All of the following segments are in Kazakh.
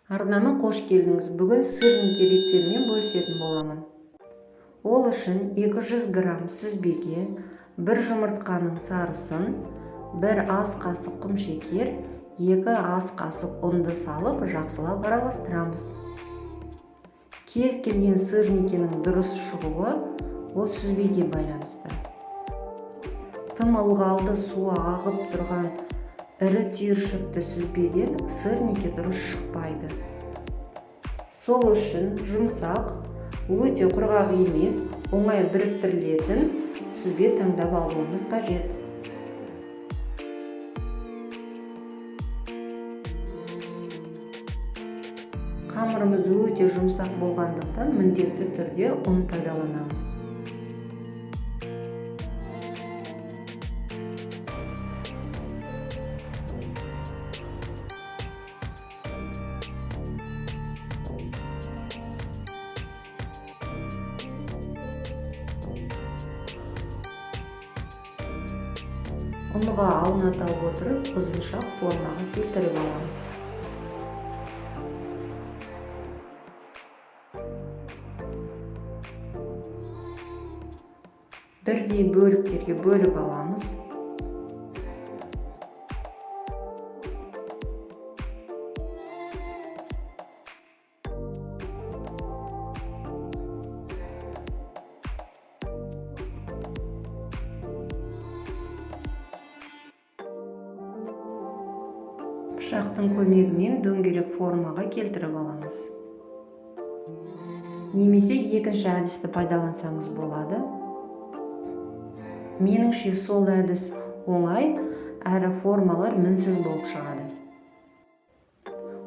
Арнама қош келдіңіз. Бүгін сырники рецептімен бөлісетін боламын. Ол үшін 200 грамм сүзбеге, 1 жұмыртқаның сарысын, 1 ас қасық құмшекер, 2 ас қасық ұнды салып, жақсылап араластырамыз. Кез келген сырникенің дұрыс шығуы ол сүзбеге байланысты. Тым ылғалды суы ағып тұрған ірі түйіршікті сүзбеден сырники дұрыс шықпайды. Сол үшін жұмсақ, өте құрғақ емес, оңай біріктірілетін сүзбе таңдап алуымыз қажет. Қамырымыз өте жұмсақ болғандықтан міндетті түрде ұн пайдаланамыз. Ұнға ауната отырып, ұзынша формаға келтіріп аламыз. Бірдей бөліктерге бөліп аламыз. Пышақтың көмегімен дөңгелек формаға келтіріп аламыз. Немесе екінші әдісті пайдалансаңыз болады. Меніңше сол әдіс оңай, әрі формалар мінсіз болып шығады.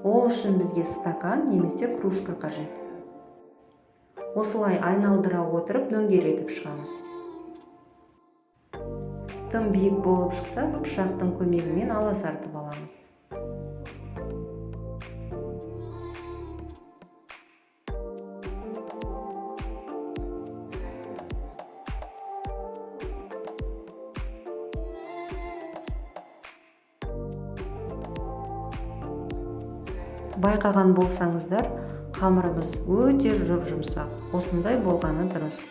Ол үшін бізге стакан немесе кружка қажет. Осылай айналдыра отырып дөңгелетіп шығамыз. Тым биік болып шықса, пышақтың көмегімен аласартып аламыз. Байқаған болсаңыздар, қамырымыз өте жұп-жұмсақ. Осындай болғаны дұрыс.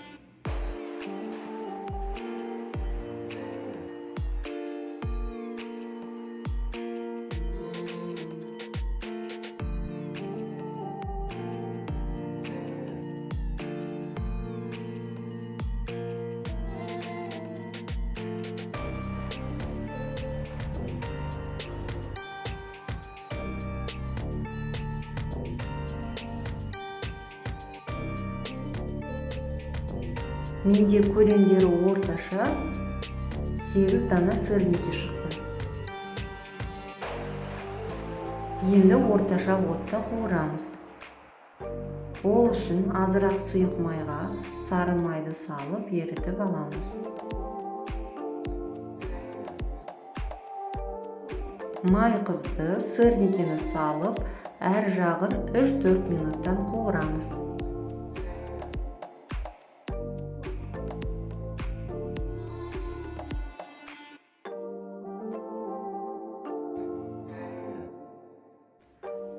Менде көлемдері орташа 8 дана сырники шықты. Енді орташа отта қуырамыз. Ол үшін азырақ сұйық майға сары майды салып ерітіп аламыз. Май қызды сырникені салып, әр жағын 3-4 минуттан қуырамыз.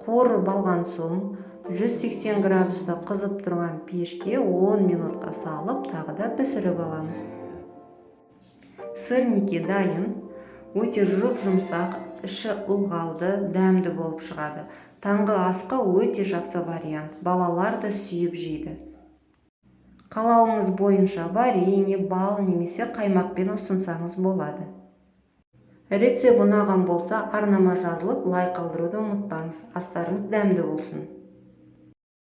Қуырып алған соң 180 градуста қызып тұрған пешке 10 минутқа салып, тағы да пісіріп аламыз. Сырники дайын, өте жұп-жұмсақ, іші ылғалды, дәмді болып шығады. Таңғы асқа өте жақсы вариант, балалар да сүйіп жейді. Қалауыңыз бойынша варенье, бал немесе қаймақпен ұсынсаңыз болады. Рецепт ұнаған болса, арнама жазылып, лайк қалдыруды ұмытпаңыз. Астарыңыз дәмді болсын.